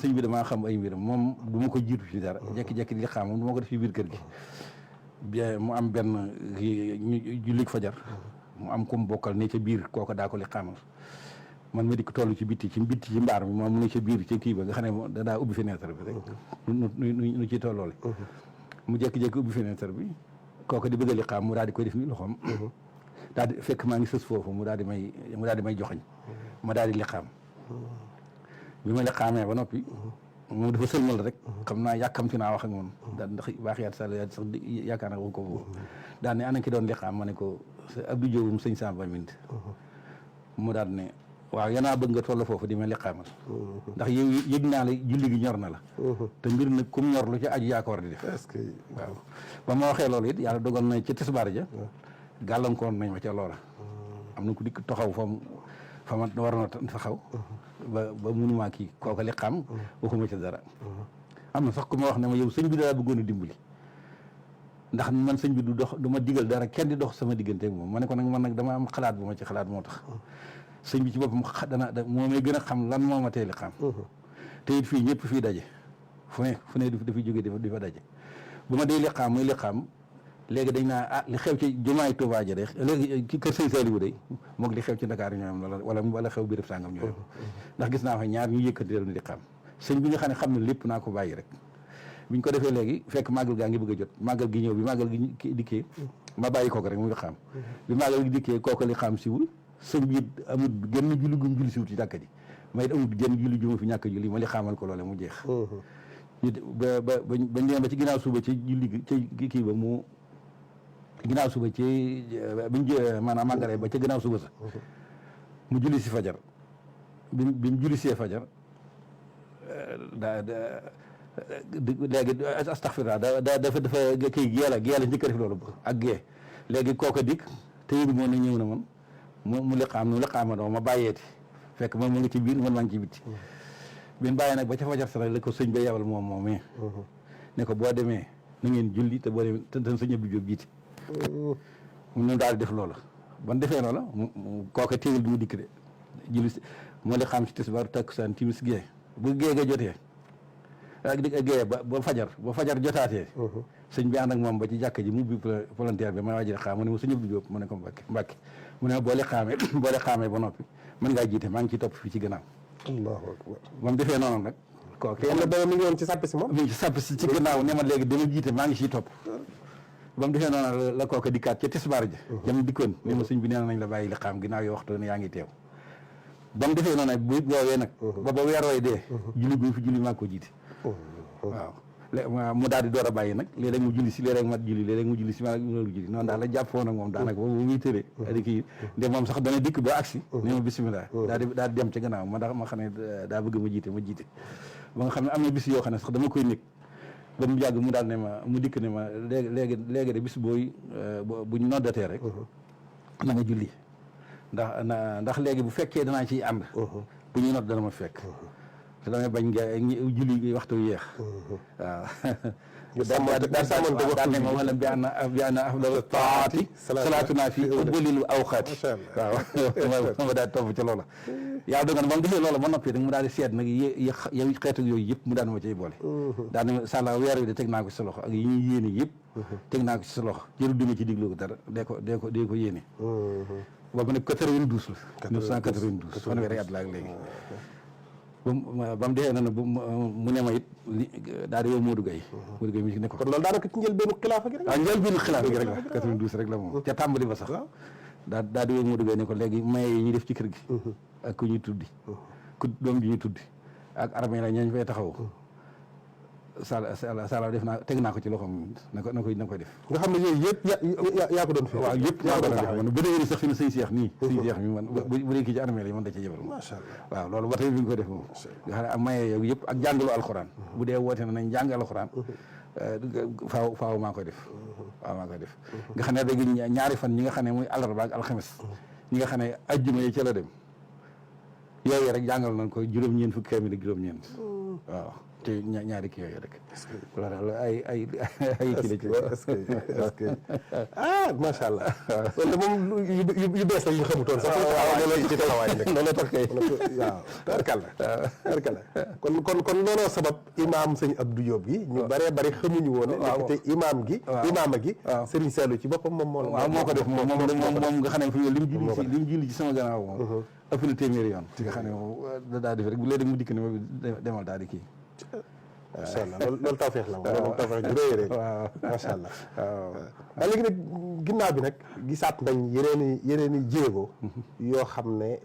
sëñ bi damaa xam ay mbiram moom du ma ko jiitu ci dara jekki-jekki di liqaam moom du ma ko def ci biir kër gi bien mu am benn ñu julli fajar mu am ku mu bokkal ne ca biir kooka daa ko liqaamal man ma di ko toll ci bitti ci mbaar mi moom mu ne ca biir ci kii ba nga xam ne da daa ubbi fenêtre bi rek nu ci tolloole mu jékki-jékki ubbi fenêtre bi kooka di bëgg a liqaam mu daal di koy def ni loxoom daal di fekk maa ngi sës foofu mu daal di may joxoñ ma daal di liqaam bi ma liqaamee ba noppi moom dafa sëlmal rek xam naa yàkkamti naa wax ak moom daal ndax baaxiyaat sax yaakaar naa wax ko foofu daal ne ana ki doon liqaam ma ne ko Abdou Diop sëñ Samba Mint mu daal ne waaw yanaa bëgg nga toll foofu di ma liqaamal ndax yow yëg naa la julli gi ñor na la te mbir nag comme ñor lu ci aju yaa ko war di def est-ce que waaw ba ma waxee loolu it yàlla dogal na ci tisbaar ja gàllankoor nañ ma ca loola am na ku dikk taxaw fa ma waroon a taxaw ba mënumaa kii kooka li xam waxuma ca dara am na sax ku ma wax ne ma yow sëñ bi daa bëggoon a dimbali ndax man sëñ bi du ma digal dara kenn di dox sama diggante ak moom ma ne ko nag man nag dama am xalaat bu ma ci xalaat moo tax sëñ bi ci boppam moo may gën a xam lan moo ma tee li xam te it fii ñëpp fii daje fu ne dafay jógee di fa daje bu ma dee li xam muy li xam léegi dañ naa li xew ci jumaay Tuubaa ja de léegi ci kër sëñ Saliou day moog li xew ci Dakar ñooyam wala xew bi def sàngam ñooyam ndax gis naa fa ñaar ñu yëkkati leen di xam sëñ bi nga xam ne xam ne lépp naa ko bàyyi rek biñ ko defee léegi fekk màggal gaa ngi bëgg a jot màggal gi ñëw bi màggal gi dikkee ma bàyyi kooku rek mu ngi xam bi màggal gi dikkee kooku li xam siwul sëñ bi amul genn julli gum julli siwul ci jàkka ji may it amul genn julli ju ma fi ñàkk julli ma li xaamal ko loole mu jeex bañ demee ba ci ginnaaw suba ci julli ci kii ba mu ginnaaw suba ci biñ maanaam màggalee ba ca ginnaaw suba sa mu julli si fajar bi mu julli see fajar léegi astaxfirullah dafa kii geela njëkk a def loolu ak gee léegi kooka dikk te yëgu moom ne ñëw na man mu liqaam nu liqaama doo ma bàyyeeti fekk moom mu ngi ci biir man maa ngi ci bitti bin bàyyi nag ba ca fajar sa nag la ko sëñ ba yebal moom ne ko boo demee na ngeen julli te boo demee te sëñ Abdou Diop jiite mu daal di def loola ban defee loola kooka téewul bi mu dikk de julli moo li xam si tisbaar takkusaan timis gee bu gee ga jotee ak gee ba fajar jotaatee sëñ bi ànd ak moom ba ci jàkka ji mu ubbi volontaire bi ma waajal xaam mu ne ma sëñ Abdou Diop mu ne ko Mbàkke mu ne ma boo le xaamee ba noppi mën ngaa jiite maa ngi ciy topp fii ci gannaaw allahu akbar moom defee noonu nag kooku am na dara mi ngi woon ci sàpp si moom mi ngi ci sàpp si ci gannaaw ne ma léegi dama jiite maa ngi ciy topp ba mu defee noonu la kooka dikkaat ca tisbaar ja jam dikkoon ne ma sëñ bi nee nañ la bàyyi li xaam ginnaaw yoo waxtu ne yaa ngi teew ba mu defee noonu bu woowee nag ba weer way dee julli bu fi julli maa ko jiite waaw mu daal di door a bàyyi nag léeg-léeg mu julli si léeg-léeg mat julli léeg-léeg mu julli si ma julli noonu daal la jàppoon ak moom daanaka boobu muy tëree di kii de moom sax dana dikk ba agsi ne ma bisimilah daal di dem ca gannaaw ma xam ne daa bëgg ma jiite ba nga xam ne am na bis yoo xam ne sax dama koy nekk ba mu yàgg mu daal ne ma mu dikk ne ma léegi de bis booy buñ noddatee rek na nga julli ndax léegi bu fekkee danaa ciy ànd bu ñuy nodd dana ma fekk te damay bañ nga julli waxtu yeex waaw daa ne ma wala bi ana afdalu taati salaatuna fi awwalil awqaati waaw ma daal topp ca loola yaa dogal ba mu defee loola ba noppi rek mu daal di seet nag yow xeetu yooyu yëpp mu daan ma cay boole daa ne sàlla weer wi de teg naa ko ci sa loxo ak yi ñuy yéene yëpp teg naa ko ci sa loxo jëru dima ci diglu ko dara dee ko yéene boobu nag 92 la 1992 fanweeri at la ak léegi ba mu defee noonu mu ne ma it daal di yow Modou Gueye mi ne ko kon loolu daanaka ci njëlbeenu xilaafa gi rek waaw njëlbeenu xilaafa gi rek la 92 rek la moom ca tàmbali ba sax daal di yow Modou Gueye ne ko léegi maye yi ñuy def ci kër gi ak ku ñuy tuddi ku doom ji ñuy tuddi ak armée la ñooñu fay taxaw sala def naa teg naa ko ci loxoom na koy def nga xam ne yooyu yëpp yaa ko doon fi waaw yëpp yaa ko doon def man ba déwéni sax fi ne sëñ Seex nii mi man bu dee kii ci armée la man da ca yebal macha allah waaw loolu ba tey bi nga ko def moom nga xam ne am maye yow yëpp ak jàngalu alxuraan bu dee woote na nañ jàng alxuraan faaw maa koy def nga xam ne léegi ñaari fan ñi nga xam ne muy àllarba ak alxames ñi nga xam ne ajjuma yi ca la dem yooyu rek jàngal nañ ko juróom-ñeent fukki kaamil ak juróom-ñeent waaw ci ñaari kii yooyu rek. loolu ay kii la ci. est-ce que macha allah. loolu moom yu bees la yu xamutoon sax. loolu ci taxawaay nekk loolu tax kay. waaw tarkalla kon looloo sabab imaam sëñ Abdou Diop gi ñu bëree bëri xamuñu woon. waaw te imaama gi. Serigne Saliou ci boppam moom moo ko def moom nga xam ne fi li mu julli ci sama gannaaw moom. ëpp na téeméeri yoon. ci nga xam ne moom daa def rek bu léegi mu dikk ne ma demal daal di kii. macha allah loolu tawfeex la moom loolu tawfeex ju rëy rek. waaw macha allah. waaw léegi nag ginnaaw bi nag gisaat nañ yeneen i jéego yoo xam ne